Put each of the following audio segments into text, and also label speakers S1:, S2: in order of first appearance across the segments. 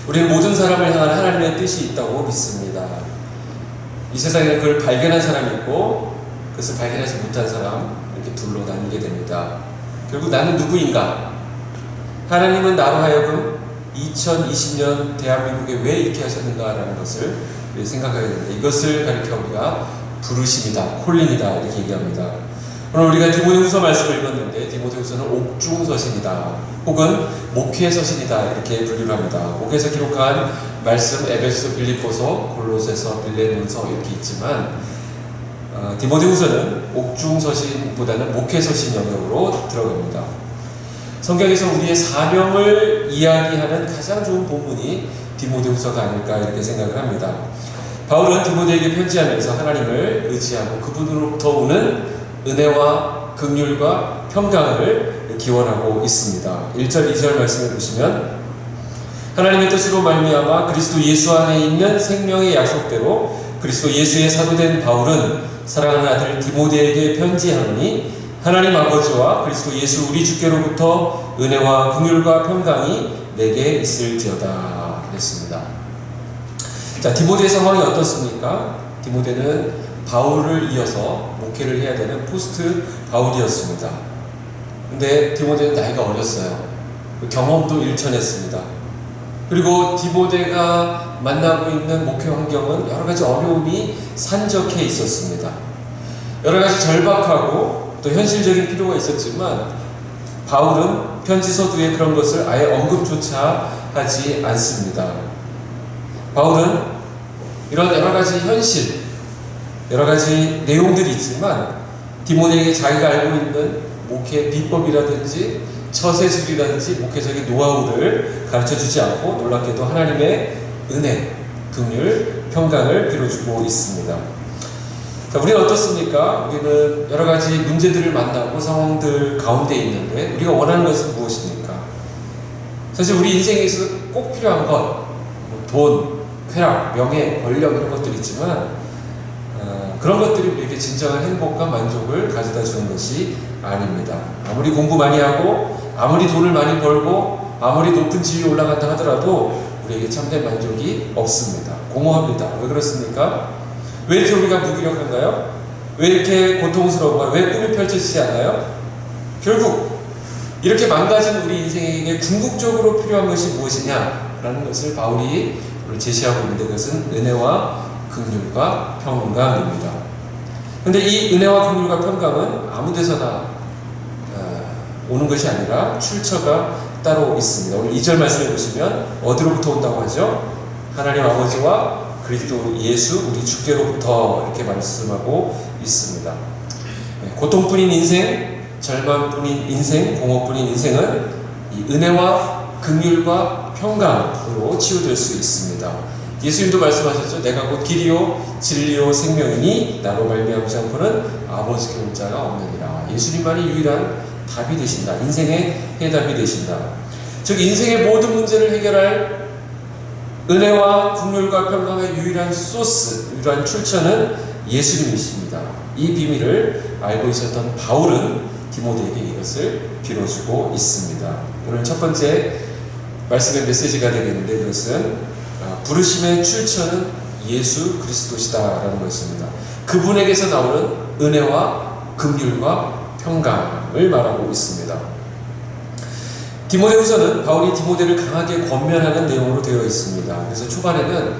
S1: 우리는 모든 사람을 향한 하나님의 뜻이 있다고 믿습니다. 이 세상에는 그걸 발견한 사람이 있고 그것을 발견하지 못한 사람, 이렇게 둘로 나뉘게 됩니다. 결국 나는 누구인가? 하나님은 나로 하여금 2020년 대한민국에 왜 이렇게 하셨는가라는 것을 생각하게 됩니다. 이것을 가리켜 우리가 부르심이다, 콜링이다 이렇게 얘기합니다. 오늘 우리가 디모데후서 말씀을 읽었는데 디모데후서는 옥중서신이다 혹은 목회서신이다 이렇게 분류를 합니다. 목회에서 기록한 말씀 에베소, 빌립보서, 골로새서, 빌레몬서 이렇게 있지만 디모데후서는 옥중서신보다는 목회서신 영역으로 들어갑니다. 성경에서 우리의 사명을 이야기하는 가장 좋은 본문이 디모데후서가 아닐까 이렇게 생각을 합니다. 바울은 디모데에게 편지하면서 하나님을 의지하고 그분으로부터 오는 은혜와 긍휼과 평강을 기원하고 있습니다. 1절, 2절 말씀을 보시면 하나님의 뜻으로 말미암아 그리스도 예수 안에 있는 생명의 약속대로 그리스도 예수의 사도된 바울은 사랑하는 아들 디모데에게 편지하노니 하나님 아버지와 그리스도 예수 우리 주께로부터 은혜와 긍휼과 평강이 내게 있을지어다 그랬습니다. 자, 디모데의 상황이 어떻습니까? 디모데는 바울을 이어서 목회를 해야 되는 포스트 바울이었습니다. 근데 디모데는 나이가 어렸어요. 경험도 일천했습니다. 그리고 디모데가 만나고 있는 목회 환경은 여러 가지 어려움이 산적해 있었습니다. 여러 가지 절박하고 또 현실적인 필요가 있었지만 바울은 편지 서두에 그런 것을 아예 언급조차 하지 않습니다. 바울은 이런 여러 가지 현실, 여러 가지 내용들이 있지만 디모데에게 자기가 알고 있는 목회 비법이라든지 처세술이라든지 목회적인 노하우를 가르쳐주지 않고 놀랍게도 하나님의 은혜, 긍휼, 평강을 빌어주고 있습니다. 자, 우리는 어떻습니까? 우리는 여러 가지 문제들을 만나고 상황들 가운데 있는데 우리가 원하는 것은 무엇입니까? 사실 우리 인생에 있어서 꼭 필요한 것, 돈, 쾌락, 명예, 권력 이런 것들이 있지만 그런 것들이 우리에게 진정한 행복과 만족을 가져다 주는 것이 아닙니다. 아무리 공부 많이 하고 아무리 돈을 많이 벌고 아무리 높은 지위에 올라간다 하더라도 우리에게 참된 만족이 없습니다. 공허합니다. 왜 그렇습니까? 왜 이렇게 우리가 무기력한가요? 왜 이렇게 고통스러운가요? 왜 꿈이 펼쳐지지 않나요? 결국 이렇게 망가진 우리 인생에게 궁극적으로 필요한 것이 무엇이냐라는 것을 바울이 제시하고 있는데 그것은 은혜와 긍휼과 평강입니다. 그런데 이 은혜와 긍휼과 평강은 아무 데서나 오는 것이 아니라 출처가 따로 있습니다. 오늘 2절 말씀해 보시면 어디로부터 온다고 하죠? 하나님 아버지와 그리스도 예수 우리 주께로부터 이렇게 말씀하고 있습니다. 고통뿐인 인생, 절망뿐인 인생, 공허뿐인 인생은 이 은혜와 긍휼과 평강으로 치유될 수 있습니다. 예수님도 말씀하셨죠. 내가 곧 길이요 진리요 생명이니 나로 말미암지 않고는 아버지께 올 자가 없느니라. 예수님만이 유일한 답이 되신다. 인생의 해답이 되신다. 즉 인생의 모든 문제를 해결할 은혜와 긍휼과 평강의 유일한 소스, 유일한 출처는 예수님이십니다. 이 비밀을 알고 있었던 바울은 디모데에게 이것을 빌어주고 있습니다. 오늘 첫 번째 말씀의 메시지가 되겠는데 그것은 부르심의 출처는 예수 그리스도시다라는 것입니다. 그분에게서 나오는 은혜와 긍휼과 평강을 말하고 있습니다. 디모데후서는 바울이 디모데를 강하게 권면하는 내용으로 되어 있습니다. 그래서 초반에는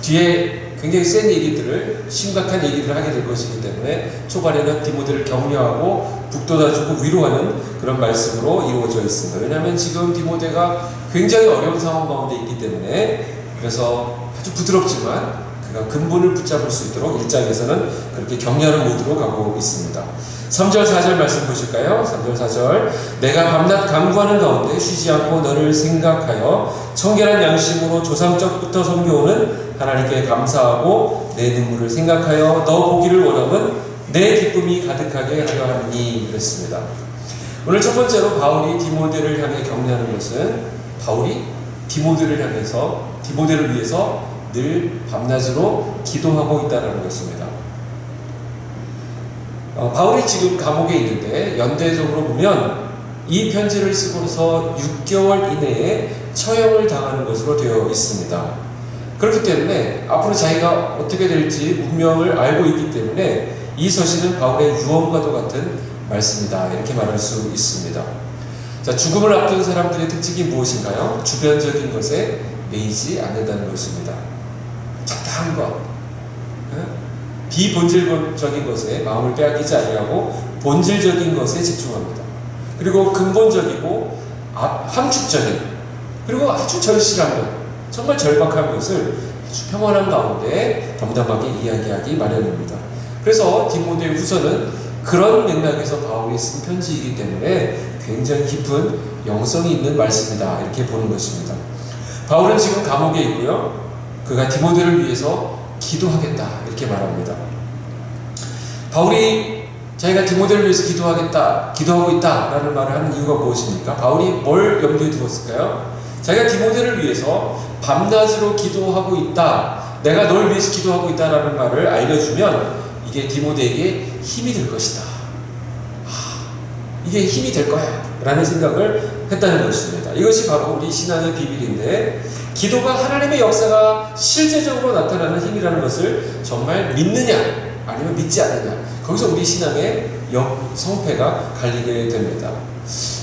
S1: 뒤에 굉장히 센 얘기들을, 심각한 얘기들을 하게 될 것이기 때문에 초반에는 디모데를 격려하고 북돋아주고 위로하는 그런 말씀으로 이루어져 있습니다. 왜냐하면 지금 디모데가 굉장히 어려운 상황 가운데 있기 때문에 그래서 아주 부드럽지만 그가 근본을 붙잡을 수 있도록 1장에서는 그렇게 격려하는 모드로 가고 있습니다. 3절 4절 말씀 보실까요? 3절 4절 내가 밤낮 간구하는 가운데 쉬지 않고 너를 생각하여 청결한 양심으로 조상적부터 섬겨오는 하나님께 감사하고 내 눈물을 생각하여 너 보기를 원함은 내 기쁨이 가득하게 하려 하니 그랬습니다. 오늘 첫 번째로 바울이 디모데를 향해 격려하는 것은 바울이 디모데를 향해서 디모데를 위해서 늘 밤낮으로 기도하고 있다는 것입니다. 바울이 지금 감옥에 있는데 연대적으로 보면 이 편지를 쓰고서 6개월 이내에 처형을 당하는 것으로 되어 있습니다. 그렇기 때문에 앞으로 자기가 어떻게 될지 운명을 알고 있기 때문에 이 서신은 바울의 유언과도 같은 말씀이다, 이렇게 말할 수 있습니다. 자, 죽음을 앞둔 사람들의 특징이 무엇인가요? 주변적인 것에 매이지 않는다는 것입니다. 적당한 것, 비본질적인 것에 마음을 빼앗기지 아니하고 본질적인 것에 집중합니다. 그리고 근본적이고 함축적인, 그리고 아주 절실한 것, 정말 절박한 것을 아주 평안한 가운데 담담하게 이야기하기 마련입니다. 그래서 디모데 후서는 그런 맥락에서 바울이 쓴 편지이기 때문에 굉장히 깊은 영성이 있는 말씀이다, 이렇게 보는 것입니다. 바울은 지금 감옥에 있고요. 그가 디모데를 위해서 기도하겠다, 이렇게 말합니다. 바울이 자기가 디모데를 위해서 기도하고 있다라는 말을 하는 이유가 무엇입니까? 바울이 뭘 염두에 두었을까요? 자기가 디모데를 위해서 밤낮으로 기도하고 있다, 내가 널 위해서 기도하고 있다라는 말을 알려주면 이게 디모데에게 힘이 될 것이다. 이게 힘이 될 거야 라는 생각을 했다는 것입니다. 이것이 바로 우리 신앙의 비밀인데, 기도가 하나님의 역사가 실제적으로 나타나는 힘이라는 것을 정말 믿느냐 아니면 믿지 않느냐, 거기서 우리 신앙의 성패가 갈리게 됩니다.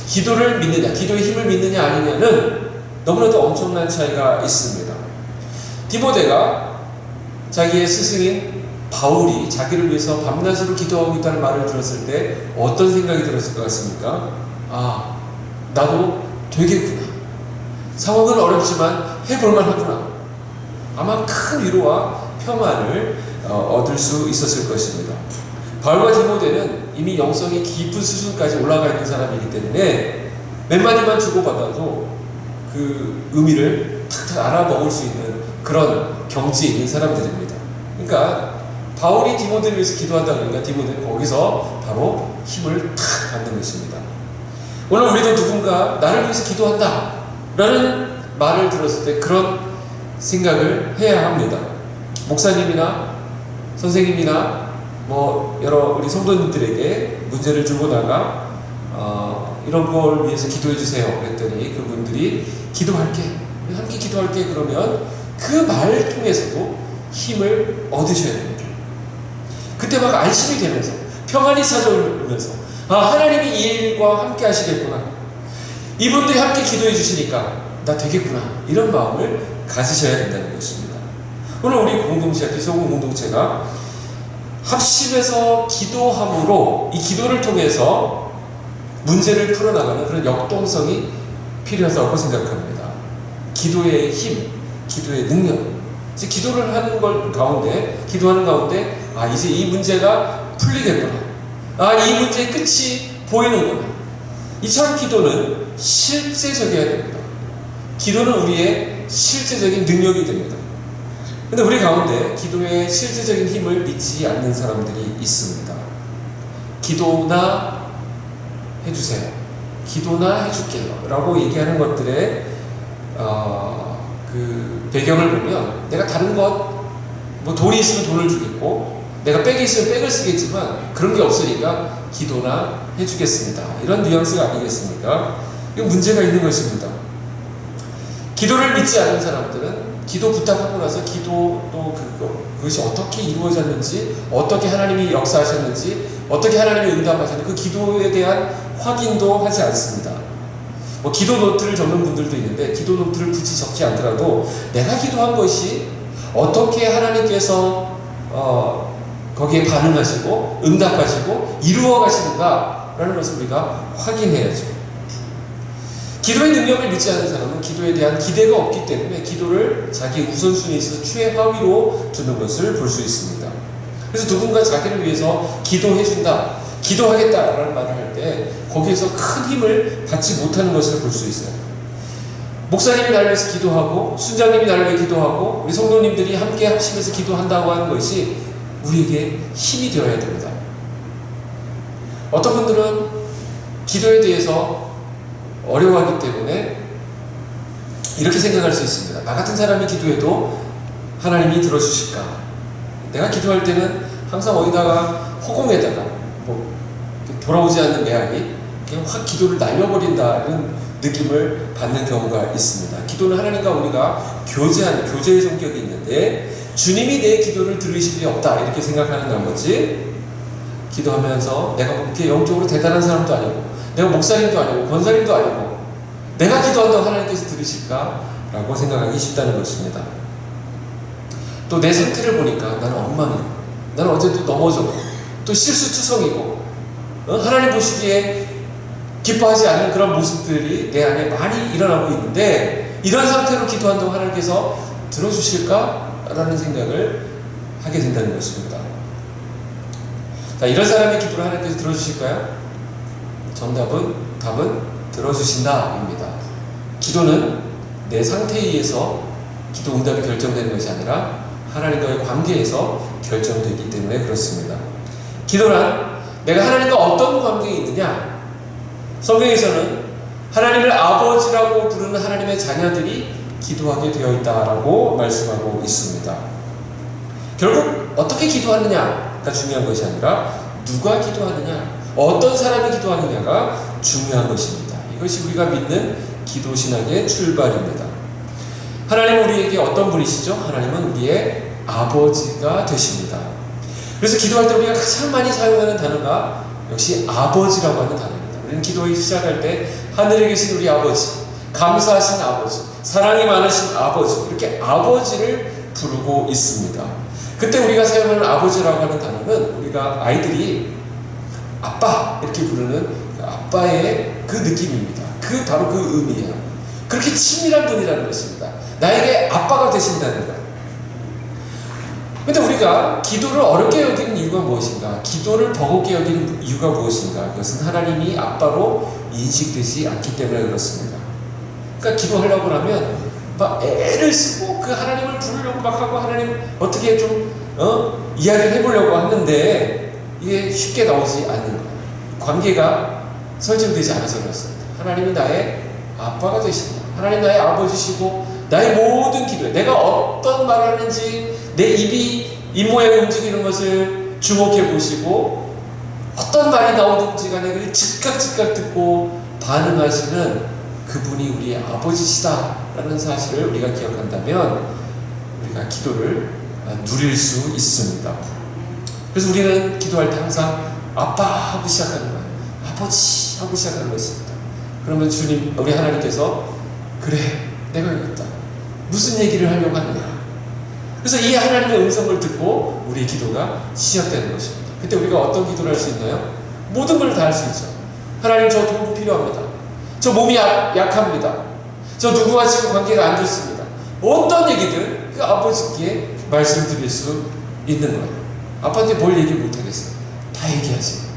S1: 기도를 믿느냐, 기도의 힘을 믿느냐 아니냐는 너무나도 엄청난 차이가 있습니다. 디모데가 자기의 스승인 바울이 자기를 위해서 밤낮으로 기도하고 있다는 말을 들었을 때 어떤 생각이 들었을 것 같습니까? 아, 나도 되겠구나. 상황은 어렵지만 해볼만 하구나. 아마 큰 위로와 평안을 얻을 수 있었을 것입니다. 바울과 디모데는 이미 영성이 깊은 수준까지 올라가 있는 사람이기 때문에 몇 마디만 주고받아도 그 의미를 탁탁 알아먹을 수 있는 그런 경지에 있는 사람들입니다. 그러니까 바울이 디모데를 위해서 기도한다 그러니까 디모데는 거기서 바로 힘을 탁 받는 것입니다. 오늘 우리도 누군가 나를 위해서 기도한다 라는 말을 들었을 때 그런 생각을 해야 합니다. 목사님이나 선생님이나 여러 우리 성도님들에게 문제를 주고다가 이런 걸 위해서 기도해 주세요 그랬더니 그분들이 기도할게, 함께 기도할게 그러면 그 말 통해서도 힘을 얻으셔야 됩니다. 그때 막 안심이 되면서 평안이 찾아오면서 하나님이 이 일과 함께 하시겠구나, 이분들이 함께 기도해 주시니까 나 되겠구나, 이런 마음을 가지셔야 된다는 것입니다. 오늘 우리 공동체, 비소금 공동체가 합심해서 기도함으로 이 기도를 통해서 문제를 풀어나가는 그런 역동성이 필요하다고 생각합니다. 기도의 힘, 기도의 능력, 기도를 하는 것 가운데, 기도하는 가운데 이제 이 문제가 풀리겠구나, 이 문제의 끝이 보이는구나, 이처럼 기도는 실제적이어야 됩니다. 기도는 우리의 실제적인 능력이 됩니다. 근데 우리 가운데 기도의 실제적인 힘을 믿지 않는 사람들이 있습니다. 기도나 해주세요, 기도나 해줄게요 라고 얘기하는 것들의 그 배경을 보면 내가 다른 것, 돈이 있으면 돈을 주겠고 내가 백이 있으면 백을 쓰겠지만 그런 게 없으니까 기도나 해주겠습니다, 이런 뉘앙스가 아니겠습니까? 이거 문제가 있는 것입니다. 기도를 믿지 않는 사람들은 기도 부탁하고 나서 그것이 어떻게 이루어졌는지, 어떻게 하나님이 역사하셨는지, 어떻게 하나님이 응답하셨는지 그 기도에 대한 확인도 하지 않습니다. 기도 노트를 적는 분들도 있는데 기도 노트를 굳이 적지 않더라도 내가 기도한 것이 어떻게 하나님께서 거기에 반응하시고 응답하시고 이루어 가시는가 라는 것을 우리가 확인해야죠. 기도의 능력을 믿지 않는 사람은 기도에 대한 기대가 없기 때문에 기도를 자기 우선순위에 있어서 최하위로 두는 것을 볼 수 있습니다. 그래서 누군가 자기를 위해서 기도해준다, 기도하겠다라는 말을 할 때 거기에서 큰 힘을 받지 못하는 것을 볼 수 있어요. 목사님이 나를 위해서 기도하고 순장님이 나를 위해 기도하고 우리 성도님들이 함께 합심해서 기도한다고 하는 것이 우리에게 힘이 되어야 됩니다. 어떤 분들은 기도에 대해서 어려워하기 때문에 이렇게 생각할 수 있습니다. 나 같은 사람이 기도해도 하나님이 들어주실까? 내가 기도할 때는 항상 어디다가 허공에다가 돌아오지 않는 매양이 그냥 확 기도를 날려버린다는 느낌을 받는 경우가 있습니다. 기도는 하나님과 우리가 교제하는 교제의 성격이 있는데 주님이 내 기도를 들으실 일이 없다 이렇게 생각하는 나머지 기도하면서 내가 그렇게 영적으로 대단한 사람도 아니고 내가 목사님도 아니고 권사님도 아니고 내가 기도한다고 하나님께서 들으실까라고 생각하기 쉽다는 것입니다. 또 내 상태를 보니까 나는 엉망이고 나는 어제 또 넘어졌고 또 실수투성이고 하나님 보시기에 기뻐하지 않는 그런 모습들이 내 안에 많이 일어나고 있는데 이런 상태로 기도한다고 하나님께서 들어주실까라는 생각을 하게 된다는 것입니다. 자, 이런 사람의 기도를 하나님께서 들어주실까요? 답은 들어주신다입니다. 기도는 내 상태에 의해서 기도 응답이 결정되는 것이 아니라 하나님과의 관계에서 결정되기 때문에 그렇습니다. 기도란 내가 하나님과 어떤 관계에 있느냐? 성경에서는 하나님을 아버지라고 부르는 하나님의 자녀들이 기도하게 되어 있다라고 말씀하고 있습니다. 결국 어떻게 기도하느냐가 중요한 것이 아니라 누가 기도하느냐, 어떤 사람이 기도하느냐가 중요한 것입니다. 이것이 우리가 믿는 기도 신학의 출발입니다. 하나님은 우리에게 어떤 분이시죠? 하나님은 우리의 아버지가 되십니다. 그래서 기도할 때 우리가 가장 많이 사용하는 단어가 역시 아버지라고 하는 단어입니다. 우리는 기도를 시작할 때 하늘에 계신 우리 아버지, 감사하신 아버지, 사랑이 많으신 아버지, 이렇게 아버지를 부르고 있습니다. 그때 우리가 사용하는 아버지라고 하는 단어는 우리가 아이들이 아빠 이렇게 부르는 그 아빠의 그 느낌입니다. 바로 그 의미예요. 그렇게 친밀한 분이라는 것입니다. 나에게 아빠가 되신다는 거예요. 근데 우리가 기도를 어렵게 여기는 이유가 무엇인가? 기도를 버겁게 여기는 이유가 무엇인가? 그것은 하나님이 아빠로 인식되지 않기 때문에 그렇습니다. 그러니까 기도하려고 하면 막 애를 쓰고 그 하나님을 부르려고 막 하고 하나님 어떻게 좀 이야기를 해보려고 하는데 이게 쉽게 나오지 않는 거예요. 관계가 설정되지 않아서 그렇습니다. 하나님이 나의 아빠가 되신다. 하나님 나의 아버지시고 나의 모든 기도에 내가 어떤 말을 하는지 내 입이 입모양이 움직이는 것을 주목해 보시고 어떤 말이 나오든지 간에 그걸 즉각 듣고 반응하시는 그분이 우리의 아버지시다라는 사실을 우리가 기억한다면 우리가 기도를 누릴 수 있습니다. 그래서 우리는 기도할 때 항상 아빠 하고 시작하는 거예요. 아버지 하고 시작하는 것입니다. 그러면 주님, 우리 하나님께서 그래 내가 여기 있다. 무슨 얘기를 하려고 하느냐. 그래서 이 하나님의 음성을 듣고 우리의 기도가 시작되는 것입니다. 그때 우리가 어떤 기도를 할 수 있나요? 모든 걸 다 할 수 있죠. 하나님 저 도움 필요합니다. 저 몸이 약합니다. 저 누구와 지금 관계가 안 좋습니다. 어떤 얘기든 그 아버지께 말씀드릴 수 있는 거예요. 아빠한테 뭘 얘기 못하겠어요. 다 얘기하지.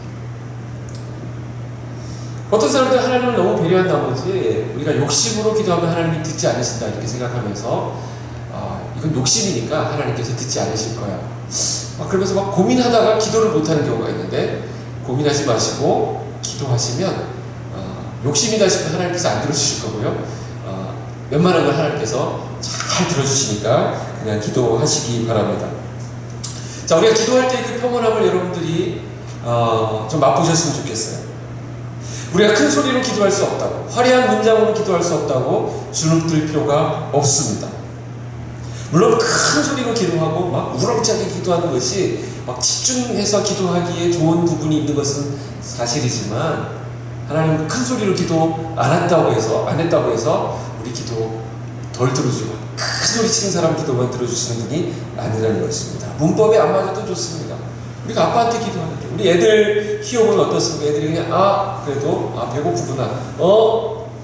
S1: 어떤 사람들은 하나님을 너무 배려한 나머지 우리가 욕심으로 기도하면 하나님이 듣지 않으신다 이렇게 생각하면서 이건 욕심이니까 하나님께서 듣지 않으실 거야. 그러면서 막 고민하다가 기도를 못하는 경우가 있는데 고민하지 마시고 기도하시면 욕심이다 싶으면 하나님께서 안 들어주실 거고요. 웬만한 걸 하나님께서 잘 들어주시니까 그냥 기도하시기 바랍니다. 자, 우리가 기도할 때 그 평온함을 여러분들이 좀 맛보셨으면 좋겠어요. 우리가 큰 소리로 기도할 수 없다고, 화려한 문장으로 기도할 수 없다고 주눅들 필요가 없습니다. 물론 큰 소리로 기도하고 막 우렁차게 기도하는 것이 막 집중해서 기도하기에 좋은 부분이 있는 것은 사실이지만 하나님은 큰 소리로 기도 안 했다고 해서 우리 기도 덜 들어주고 큰 소리 치는 사람 기도만 들어주시는 분이 아니라는 것입니다. 문법에 안 맞아도 좋습니다. 우리가 아빠한테 기도하는데 우리 애들 키워보면 어떻습니까? 애들이 그냥 그래도 배고프구나,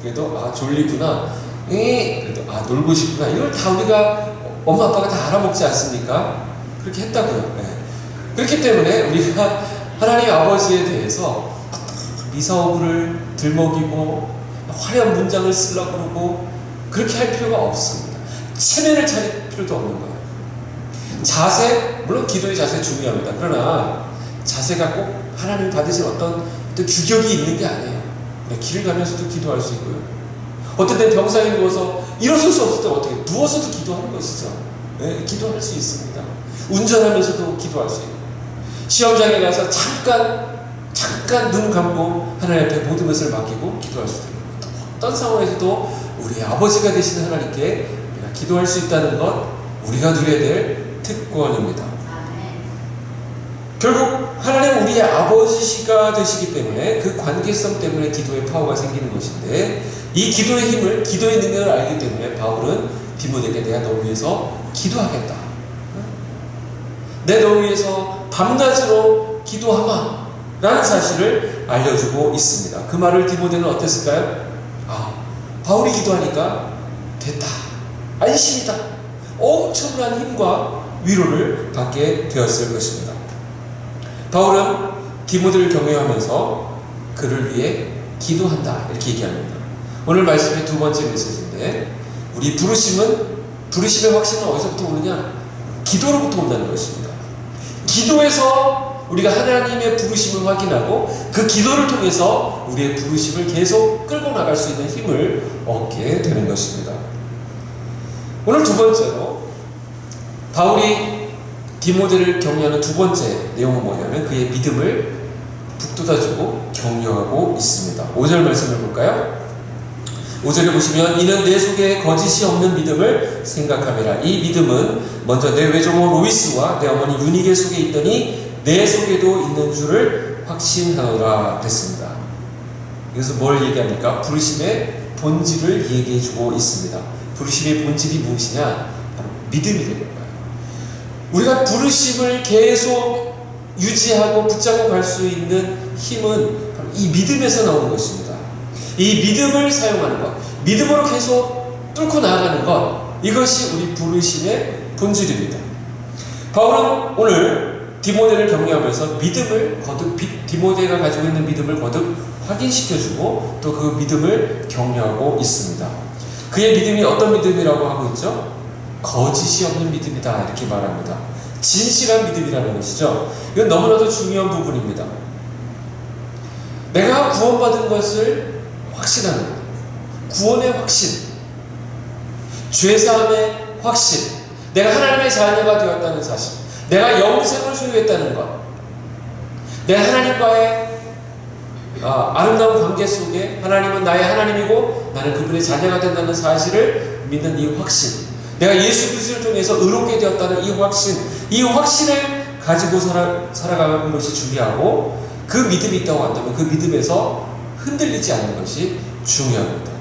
S1: 그래도 졸리구나, 그래도 놀고 싶구나, 이걸 다 우리가 엄마 아빠가 다 알아먹지 않습니까? 그렇게 했다고요. 네. 그렇기 때문에 우리가 하나님 아버지에 대해서 미사오브를 들먹이고 화려한 문장을 쓰려고 그러고 그렇게 할 필요가 없습니다. 체면을 차릴 필요도 없는 거예요. 자세, 물론 기도의 자세 중요합니다. 그러나 자세가 꼭 하나님 받으신 어떤 규격이 있는 게 아니에요. 길을 가면서도 기도할 수 있고요. 어떤 때는 병상에 누워서 일어설 수 없을 때 어떻게 누워서도 기도하는 것이죠. 네, 기도할 수 있습니다. 운전하면서도 기도할 수 있고 시험장에 가서 잠깐 잠깐 눈 감고 하나님 앞에 모든 것을 맡기고 기도할 수도 있고, 또 어떤 상황에서도 우리의 아버지가 되시는 하나님께 우리가 기도할 수 있다는 것, 우리가 누려야 될 특권입니다. 결국 하나님 우리의 아버지가 되시기 때문에 그 관계성 때문에 기도의 파워가 생기는 것인데, 이 기도의 힘을, 기도의 능력을 알기 때문에 바울은 디모데에게 내가 너 위해서 기도하겠다, 내 너 위해서 밤낮으로 기도하마 라는 사실을 알려주고 있습니다. 그 말을 디모데는 어땠을까요? 바울이 기도하니까 됐다, 안심이다, 엄청난 힘과 위로를 받게 되었을 것입니다. 바울은 디모데를 격려하면서 그를 위해 기도한다 이렇게 얘기합니다. 오늘 말씀의 두 번째 메시지인데, 우리 부르심의 확신은 어디서부터 오느냐? 기도로부터 온다는 것입니다. 기도에서 우리가 하나님의 부르심을 확인하고 그 기도를 통해서 우리의 부르심을 계속 끌고 나갈 수 있는 힘을 얻게 되는 것입니다. 오늘 두 번째로 바울이 디모데를 격려하는 두 번째 내용은 뭐냐면 그의 믿음을 북돋아주고 격려하고 있습니다. 5절 말씀을 볼까요? 5절에 보시면 이는 내 속에 거짓이 없는 믿음을 생각함이라. 이 믿음은 먼저 내 외조모 로이스와 내 어머니 유니게 속에 있더니 내 속에도 있는 줄을 확신하노라 됐습니다. 여기서 뭘 얘기합니까? 부르심의 본질을 얘기해주고 있습니다. 부르심의 본질이 무엇이냐? 바로 믿음이 되는 거예요. 우리가 부르심을 계속 유지하고 붙잡고 갈 수 있는 힘은 바로 이 믿음에서 나오는 것입니다. 이 믿음을 사용하는 것, 믿음으로 계속 뚫고 나아가는 것, 이것이 우리 부르심의 본질입니다. 바울은 오늘 디모데를 격려하면서 믿음을 거듭, 디모데가 가지고 있는 믿음을 거듭 확인시켜주고 또 그 믿음을 격려하고 있습니다. 그의 믿음이 어떤 믿음이라고 하고 있죠? 거짓이 없는 믿음이다 이렇게 말합니다. 진실한 믿음이라는 것이죠. 이건 너무나도 중요한 부분입니다. 내가 구원받은 것을 확신하는 것, 구원의 확신, 죄사함의 확신, 내가 하나님의 자녀가 되었다는 사실, 내가 영생을 소유했다는 것, 내가 하나님과의 아름다운 관계 속에 하나님은 나의 하나님이고 나는 그분의 자녀가 된다는 사실을 믿는 이 확신, 내가 예수 그리스도를 통해서 의롭게 되었다는 이 확신, 이 확신을 가지고 살아가는 것이 중요하고, 그 믿음이 있다고 한다면 그 믿음에서 흔들리지 않는 것이 중요합니다.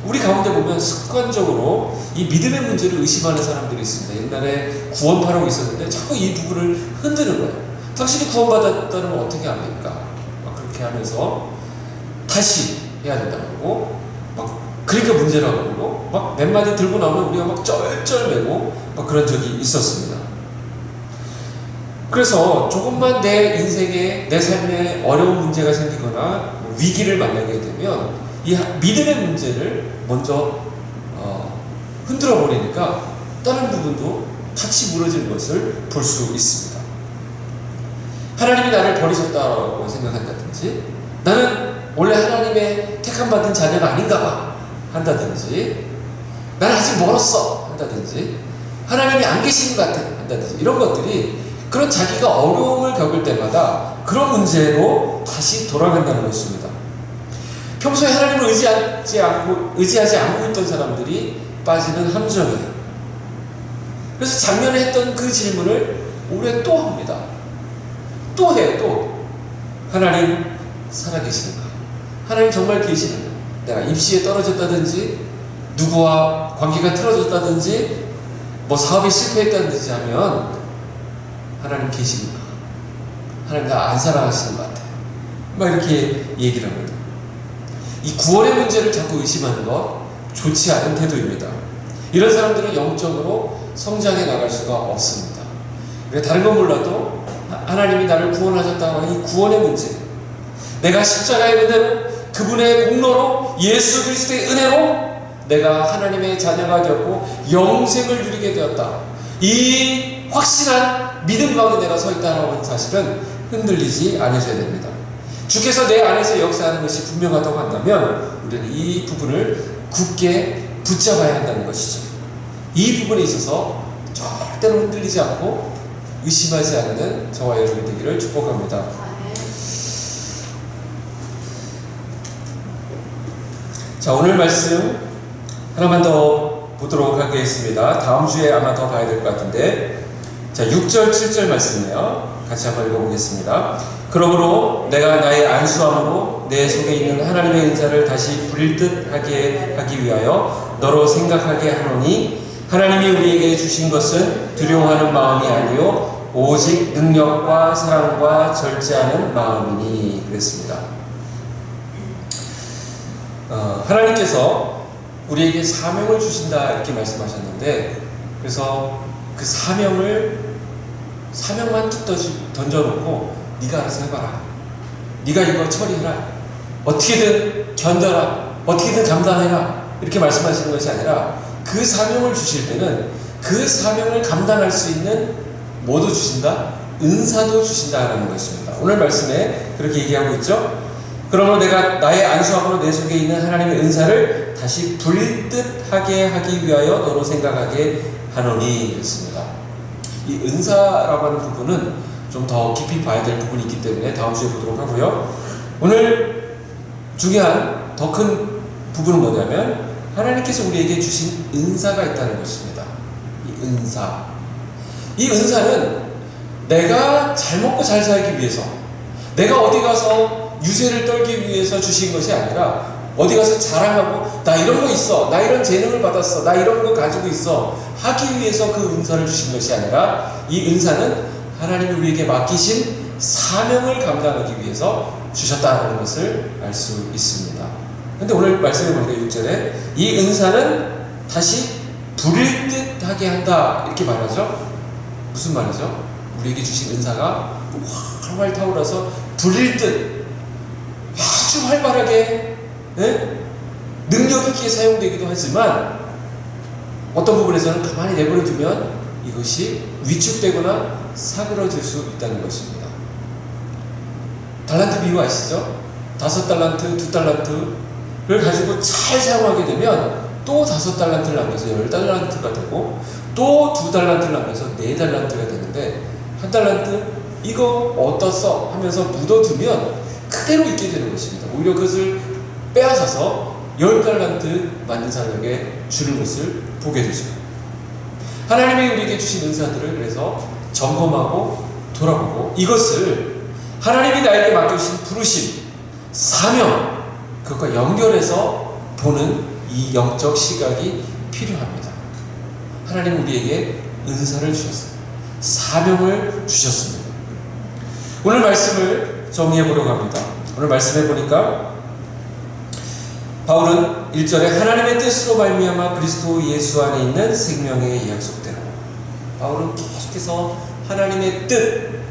S1: 우리 가운데 보면 습관적으로 이 믿음의 문제를 의심하는 사람들이 있습니다. 옛날에 구원파라고 있었는데 자꾸 이 부분을 흔드는 거예요. 당신이 구원받았다는 건 어떻게 합니까? 막 그렇게 하면서 다시 해야 된다고 하고, 막 그러니까 문제라고 하고, 막 몇 마디 들고 나오면 우리가 막 쩔쩔매고 막 그런 적이 있었습니다. 그래서 조금만 내 인생에, 내 삶에 어려운 문제가 생기거나 위기를 만나게 되면 이 믿음의 문제를 먼저 흔들어 버리니까 다른 부분도 같이 무너지는 것을 볼 수 있습니다. 하나님이 나를 버리셨다고 생각한다든지, 나는 원래 하나님의 택함받은 자녀가 아닌가 봐 한다든지, 나는 아직 멀었어 한다든지, 하나님이 안 계신 것 같아 한다든지, 이런 것들이 그런 자기가 어려움을 겪을 때마다 그런 문제로 다시 돌아간다는 것입니다. 평소에 하나님을 의지하지 않고 있던 사람들이 빠지는 함정이에요. 그래서 작년에 했던 그 질문을 올해 또 합니다. 또 해요, 또. 하나님 살아계시는가? 하나님 정말 계시는가? 내가 입시에 떨어졌다든지, 누구와 관계가 틀어졌다든지, 뭐 사업에 실패했다든지 하면 하나님 계시는가? 하나님 나 안 사랑하시는 것 같아. 막 이렇게 얘기를 합니다. 이 구원의 문제를 자꾸 의심하는 것, 좋지 않은 태도입니다. 이런 사람들은 영적으로 성장해 나갈 수가 없습니다. 그러니까 다른 건 몰라도 하나님이 나를 구원하셨다고 하는 이 구원의 문제, 내가 십자가의 은혜로, 그분의 공로로, 예수 그리스도의 은혜로 내가 하나님의 자녀가 되었고 영생을 누리게 되었다, 이 확신한 믿음 가운데 내가 서 있다는 하는 사실은 흔들리지 않으셔야 됩니다. 주께서 내 안에서 역사하는 것이 분명하다고 한다면 우리는 이 부분을 굳게 붙잡아야 한다는 것이죠. 이 부분에 있어서 절대로 흔들리지 않고 의심하지 않는 저와 여러분이 되기를 축복합니다. 자, 오늘 말씀 하나만 더 보도록 하겠습니다. 다음 주에 아마 더 봐야 될 것 같은데, 자, 6절, 7절 말씀이에요. 같이 한번 읽어보겠습니다. 그러므로 내가 나의 안수함으로 내 속에 있는 하나님의 은사를 다시 부릴 듯 하게 하기 위하여 너로 생각하게 하노니, 하나님이 우리에게 주신 것은 두려워하는 마음이 아니요 오직 능력과 사랑과 절제하는 마음이니. 그랬습니다. 하나님께서 우리에게 사명을 주신다 이렇게 말씀하셨는데, 그래서 그 사명만 툭 던져놓고 네가 알아서 해봐라, 네가 이거 처리해라, 어떻게든 견뎌라, 어떻게든 감당해라 이렇게 말씀하시는 것이 아니라, 그 사명을 주실 때는 그 사명을 감당할 수 있는 뭐도 주신다? 은사도 주신다라는 것입니다. 오늘 말씀에 그렇게 얘기하고 있죠. 그러므로 내가 나의 안수함으로 내 속에 있는 하나님의 은사를 다시 부릴 듯 하게 하기 위하여 너로 생각하게 하노니 했습니다. 이 은사라고 하는 부분은 좀 더 깊이 봐야 될 부분이 있기 때문에 다음 주에 보도록 하고요. 오늘 중요한 더 큰 부분은 뭐냐면, 하나님께서 우리에게 주신 은사가 있다는 것입니다. 이 은사는 내가 잘 먹고 잘 살기 위해서, 내가 어디 가서 유세를 떨기 위해서 주신 것이 아니라, 어디 가서 자랑하고 나 이런 거 있어, 나 이런 재능을 받았어, 나 이런 거 가지고 있어 하기 위해서 그 은사를 주신 것이 아니라, 이 은사는 하나님이 우리에게 맡기신 사명을 감당하기 위해서 주셨다는 것을 알 수 있습니다. 근데 오늘 말씀해 보니까 6절에 이 은사는 다시 부릴 듯 하게 한다 이렇게 말하죠. 무슨 말이죠? 우리에게 주신 은사가 활활 타올라서 부릴 듯 아주 활발하게, 능력 있게 사용되기도 하지만, 어떤 부분에서는 가만히 내버려 두면 이것이 위축되거나 사그러질 수 있다는 것입니다. 달란트 비유 아시죠? 5달란트, 2달란트를 가지고 잘 사용하게 되면 또 5달란트를 남겨서 10달란트가 되고, 또 2달란트를 남겨서 4달란트가 되는데, 1달란트 이거 어디다 써 하면서 묻어두면 그대로 있게 되는 것입니다. 오히려 그것을 빼앗아서 10달란트 만든 사람에게 주는 것을 보게 되죠. 하나님이 우리에게 주신 은사들을 그래서 점검하고 돌아보고, 이것을 하나님이 나에게 맡겨주신 부르심, 사명, 그것과 연결해서 보는 이 영적 시각이 필요합니다. 하나님 우리에게 은사를 주셨습니다. 사명을 주셨습니다. 오늘 말씀을 정리해 보려고 합니다. 오늘 말씀해 보니까 바울은 1절에 하나님의 뜻으로 말미암아 그리스도 예수 안에 있는 생명의 약속대로, 바울은 계속해서 하나님의 뜻,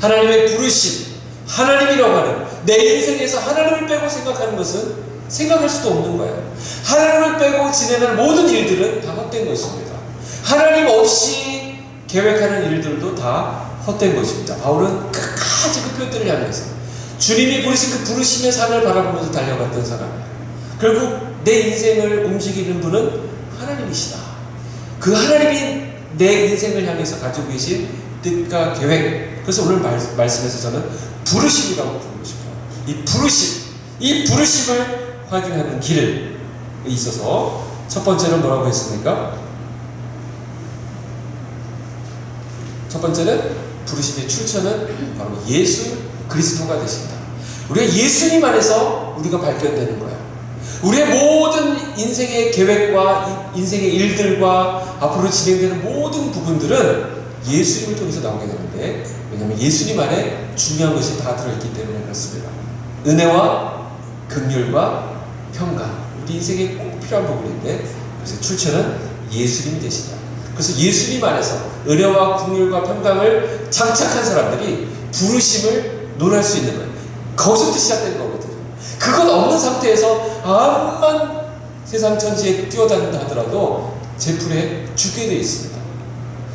S1: 하나님의 부르심, 하나님이라고 하는, 내 인생에서 하나님을 빼고 생각하는 것은 생각할 수도 없는 거예요. 하나님을 빼고 지내는 모든 일들은 다 헛된 것입니다. 하나님 없이 계획하는 일들도 다 헛된 것입니다. 바울은 끝까지 그 표들을 향해서 주님이 부르신 그 부르심의 산을 바라보면서 달려갔던 사람이에요. 결국 내 인생을 움직이는 분은 하나님이시다. 그 하나님이 내 인생을 향해서 가지고 계신 뜻과 계획, 그래서 오늘 말씀에서 저는 부르심이라고 부르고 싶어요. 이 부르심을 확인하는 길에 있어서 첫 번째는 뭐라고 했습니까? 첫 번째는 부르심의 출처는 바로 예수 그리스도가 되신다. 우리가 예수님 안에서 우리가 발견되는 거예요. 우리의 모든 인생의 계획과 인생의 일들과 앞으로 진행되는 모든 부분들은 예수님을 통해서 나오게 되는데, 왜냐하면 예수님 안에 중요한 것이 다 들어있기 때문에 그렇습니다. 은혜와 긍휼과 평강, 우리 인생에 꼭 필요한 부분인데, 그래서 출처는 예수님이 되신다. 그래서 예수님 안에서 은혜와 긍휼과 평강을 장착한 사람들이 부르심을 논할 수 있는 거예요. 거기서부터 시작되는 거거든요. 그것 없는 상태에서 암만 세상 천지에 뛰어다닌다 하더라도 제 풀에 죽게 되어 있습니다.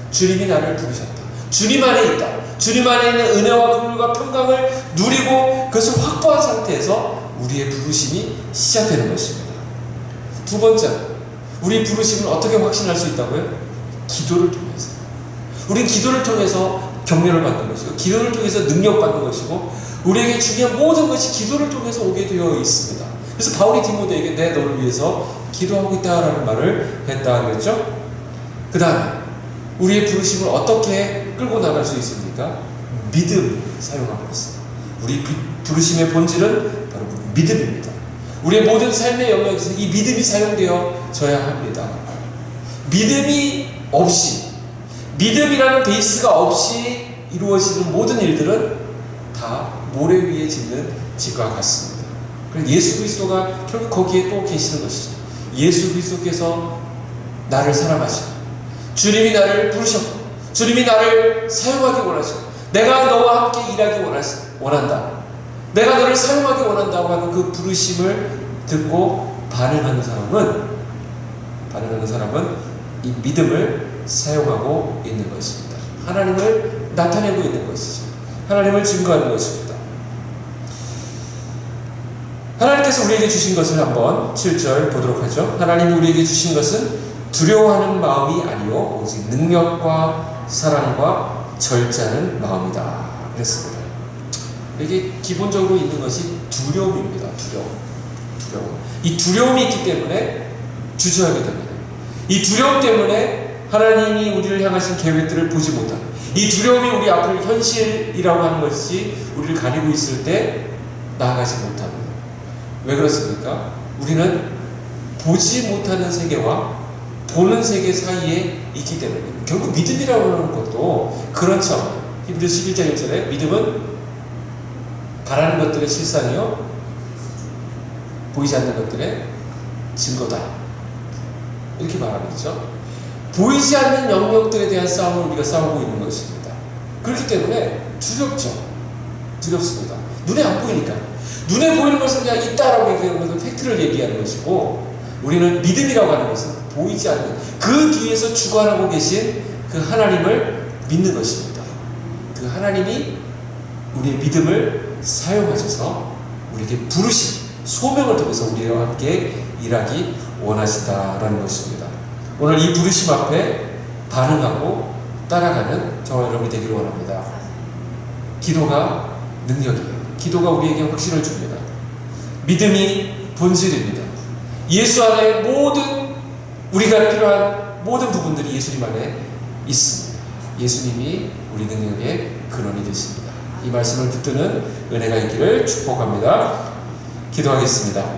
S1: 주님이 나를 부르셨다. 주님 안에 있다. 주님 안에 있는 은혜와 긍휼과 평강을 누리고 그것을 확보한 상태에서 우리의 부르심이 시작되는 것입니다. 두 번째, 우리 부르심을 어떻게 확신할 수 있다고요? 기도를 통해서. 우린 기도를 통해서 격려를 받는 것이고, 기도를 통해서 능력 받는 것이고, 우리에게 중요한 모든 것이 기도를 통해서 오게 되어 있습니다. 그래서 바울이 디모데에게 내 너를 위해서 기도하고 있다라는 말을 했다 그랬죠. 그 다음에 우리의 부르심을 어떻게 끌고 나갈 수 있습니까? 믿음 사용하고 있습니다. 우리 부르심의 본질은 바로 믿음입니다. 우리의 모든 삶의 영역에서 이 믿음이 사용되어져야 합니다. 믿음이 없이, 믿음이라는 베이스가 없이 이루어지는 모든 일들은 다 모래 위에 짓는 집과 같습니다. 그래서 예수 그리스도가 결국 거기에 또 계시는 것이죠. 예수 그리스도께서 나를 사랑하시고 주님이 나를 부르셨고 주님이 나를 사용하기 원하시고 내가 너와 함께 일하기 원한다. 내가 너를 사용하기 원한다고 하는 그 부르심을 듣고 반응하는 사람은 이 믿음을 사용하고 있는 것입니다. 하나님을 나타내고 있는 것이죠. 하나님을 증거하는 것입니다. 하나님께서 우리에게 주신 것을 한번 7절 보도록 하죠. 하나님이 우리에게 주신 것은 두려워하는 마음이 아니요 오직 능력과 사랑과 절제하는 마음이다 그랬습니다. 이게 기본적으로 있는 것이 두려움입니다. 두려움. 이 두려움이 있기 때문에 주저하게 됩니다. 이 두려움 때문에 하나님이 우리를 향하신 계획들을 보지 못합니다. 이 두려움이 우리 앞을 현실이라고 하는 것이 우리를 가리고 있을 때 나아가지 못합니다. 왜 그렇습니까? 우리는 보지 못하는 세계와 보는 세계 사이에 있기 때문에 결국 믿음이라고 하는 것도 그런 차원이에요. 히브리서 11장 1절에 믿음은 바라는 것들의 실상이요 보이지 않는 것들의 증거다 이렇게 말하고 있죠. 보이지 않는 영역들에 대한 싸움을 우리가 싸우고 있는 것입니다. 그렇기 때문에 두렵습니다. 눈에 안 보이니까. 눈에 보이는 것은 그냥 있다라고 얘기하는 것은 팩트를 얘기하는 것이고 우리는 믿음이라고 하는 것은 보이지 않는 그 뒤에서 주관하고 계신 그 하나님을 믿는 것입니다. 그 하나님이 우리의 믿음을 사용하셔서 우리에게 부르신 소명을 통해서 우리와 함께 일하기 원하신다라는 것입니다. 오늘 이 부르심 앞에 반응하고 따라가는 저와 여러분이 되기를 원합니다. 기도가 능력이에요. 기도가 우리에게 확신을 줍니다. 믿음이 본질입니다. 예수 안에 모든 우리가 필요한 모든 부분들이 예수님 안에 있습니다. 예수님이 우리 능력의 근원이 되십니다. 이 말씀을 붙드는 은혜가 있기를 축복합니다. 기도하겠습니다.